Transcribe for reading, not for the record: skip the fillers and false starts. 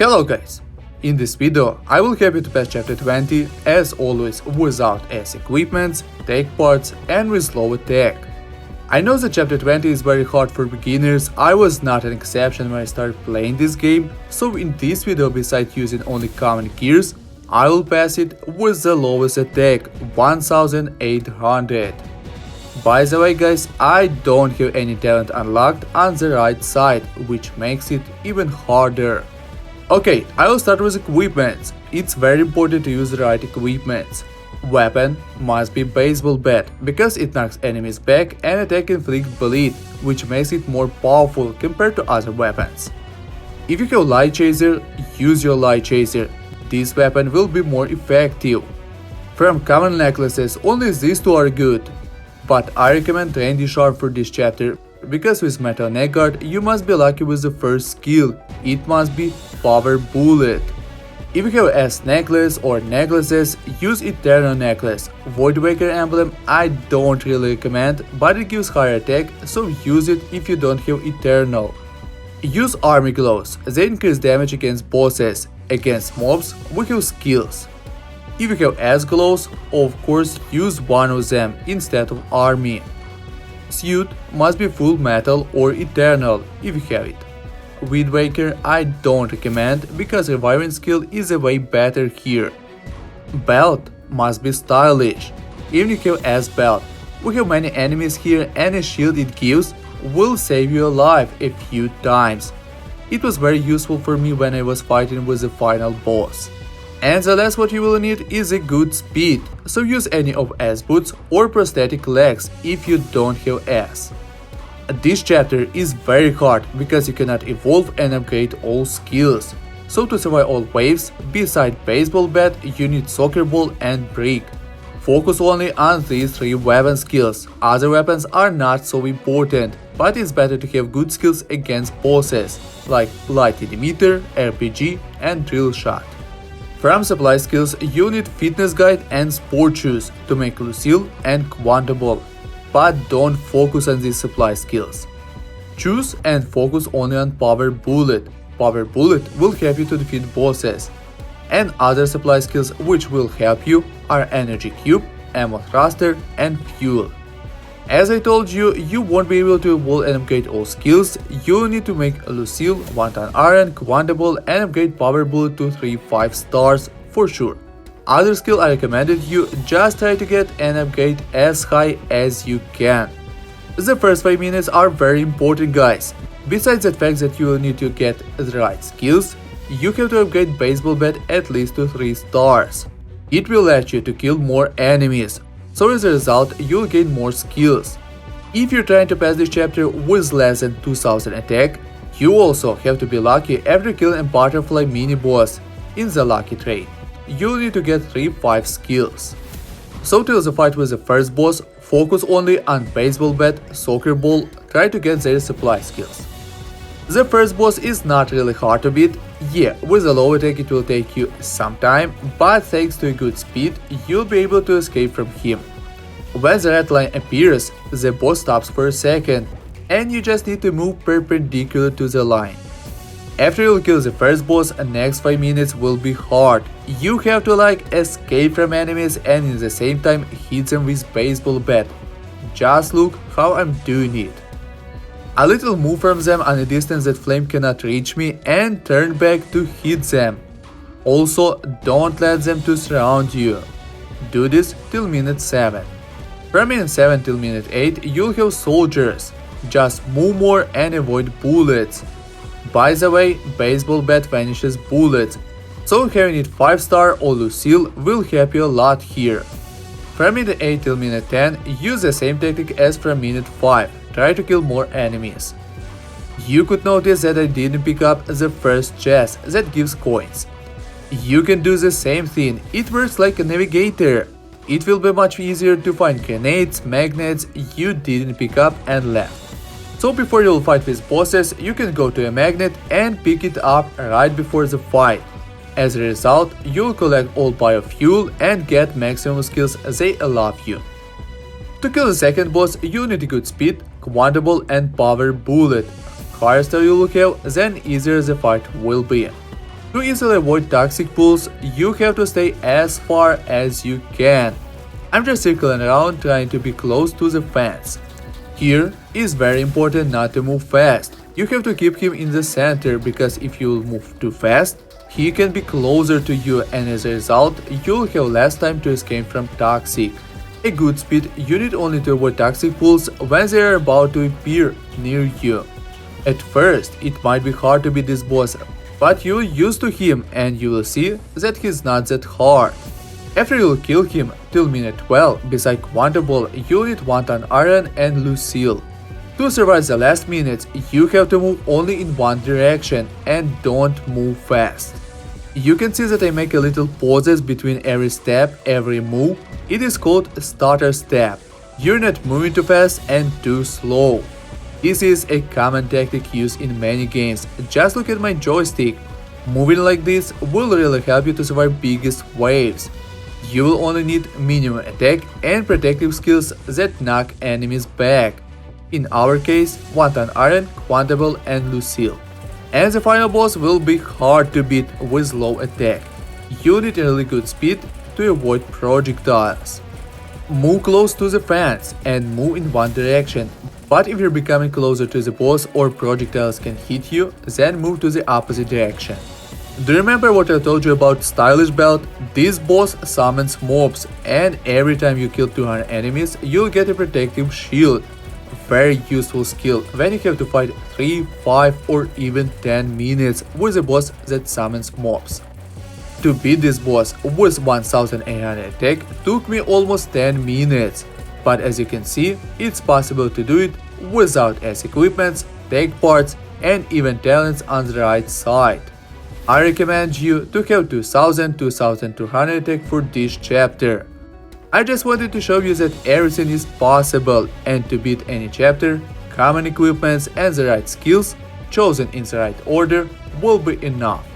Hello guys! In this video, I will help you to pass chapter 20, as always without S equipments, tech parts and with low attack. I know that chapter 20 is very hard for beginners, I was not an exception when I started playing this game, so in this video, besides using only common gears, I will pass it with the lowest attack, 1800. By the way guys, I don't have any talent unlocked on the right side, which makes it even harder. Okay, I will start with equipments. It's very important to use the right equipments. Weapon must be baseball bat, because it knocks enemies back and attack inflict bleed, which makes it more powerful compared to other weapons. If you have light chaser, use your light chaser. This weapon will be more effective. From common necklaces, only these two are good. But I recommend Trendy Sharp for this chapter, because with Metal Neck Guard you must be lucky with the first skill, it must be Power Bullet. If you have S necklace or necklaces, use Eternal Necklace. Voidwaker emblem I don't really recommend, but it gives higher attack, so use it if you don't have Eternal. Use Army Gloves, they increase damage against bosses. Against mobs we have skills. If you have S gloves, of course use one of them instead of army. Suit must be full metal or eternal if you have it. Windwaker I don't recommend, because reviving skill is a way better here. Belt must be stylish. Even if you have S belt, we have many enemies here and a shield it gives will save your life a few times. It was very useful for me when I was fighting with the final boss. And the last what you will need is a good speed, so use any of S boots or prosthetic legs if you don't have S. This chapter is very hard because you cannot evolve and upgrade all skills, so to survive all waves, beside baseball bat you need soccer ball and brick. Focus only on these three weapon skills, other weapons are not so important, but it's better to have good skills against bosses, like light emitter, RPG and drill shot. From supply skills, you need Fitness Guide and Sport Shoes to make Lucille and Quantable, but don't focus on these supply skills. Choose and focus only on Power Bullet. Power Bullet will help you to defeat bosses. And other supply skills which will help you are Energy Cube, Ammo Thruster and Fuel. As I told you, you won't be able to evolve and upgrade all skills, you need to make Lucille, Wanton Iron, Quantable and upgrade Power Bullet to 3-5 stars for sure. Other skill I recommended you, just try to get an upgrade as high as you can. The first 5 minutes are very important guys. Besides the fact that you will need to get the right skills, you have to upgrade Baseball Bat at least to 3 stars. It will let you to kill more enemies, so as a result you'll gain more skills. If you're trying to pass this chapter with less than 2000 attack, you also have to be lucky after killing a butterfly mini boss in the lucky trade. You'll need to get 3-5 skills. So till the fight with the first boss, focus only on baseball bat, soccer ball, try to get their supply skills. The first boss is not really hard to beat. Yeah, with a low attack it will take you some time, but thanks to a good speed, you'll be able to escape from him. When the red line appears, the boss stops for a second, and you just need to move perpendicular to the line. After you kill the first boss, the next 5 minutes will be hard. You have to escape from enemies and in the same time hit them with baseball bat. Just look how I'm doing it. A little move from them on a distance that flame cannot reach me and turn back to hit them. Also, don't let them to surround you. Do this till minute 7. From minute 7 till minute 8 you'll have soldiers. Just move more and avoid bullets. By the way, baseball bat vanishes bullets, so having it 5-star or Lucille will help you a lot here. From minute 8 till minute 10 use the same tactic as from minute 5. Try to kill more enemies. You could notice that I didn't pick up the first chest that gives coins. You can do the same thing, it works like a navigator. It will be much easier to find grenades, magnets you didn't pick up and left. So before you'll fight with bosses, you can go to a magnet and pick it up right before the fight. As a result, you'll collect all biofuel and get maximum skills they allow you. To kill the second boss, you need a good speed, Quantable and Power Bullet. Higher star you will have, then easier the fight will be. To easily avoid toxic pools, you have to stay as far as you can. I'm just circling around trying to be close to the fence. Here is very important not to move fast. You have to keep him in the center because if you move too fast, he can be closer to you and as a result, you'll have less time to escape from toxic. A good speed you need only to avoid toxic pools when they are about to appear near you. At first, it might be hard to beat this boss, but you'll used to him and you will see that he's not that hard. After you'll kill him till minute 12, beside Quantable, you'll need Wonton Iron and Lucille. To survive the last minutes, you have to move only in one direction and don't move fast. You can see that I make a little pauses between every step, every move. It is called stutter step. You're not moving too fast and too slow. This is a common tactic used in many games. Just look at my joystick. Moving like this will really help you to survive biggest waves. You will only need minimum attack and protective skills that knock enemies back. In our case, Wonton Iron, Quantable and Lucille. And the final boss will be hard to beat with low attack. You need a really good speed to avoid projectiles. Move close to the fence and move in one direction, but if you're becoming closer to the boss or projectiles can hit you, then move to the opposite direction. Do you remember what I told you about Stylish Belt? This boss summons mobs and every time you kill 200 enemies, you'll get a protective shield. Very useful skill when you have to fight 3, 5 or even 10 minutes with a boss that summons mobs. To beat this boss with 1800 attack took me almost 10 minutes, but as you can see, it's possible to do it without S equipments, tech parts and even talents on the right side. I recommend you to have 2200 attack for this chapter. I just wanted to show you that everything is possible and to beat any chapter, common equipments and the right skills chosen in the right order will be enough.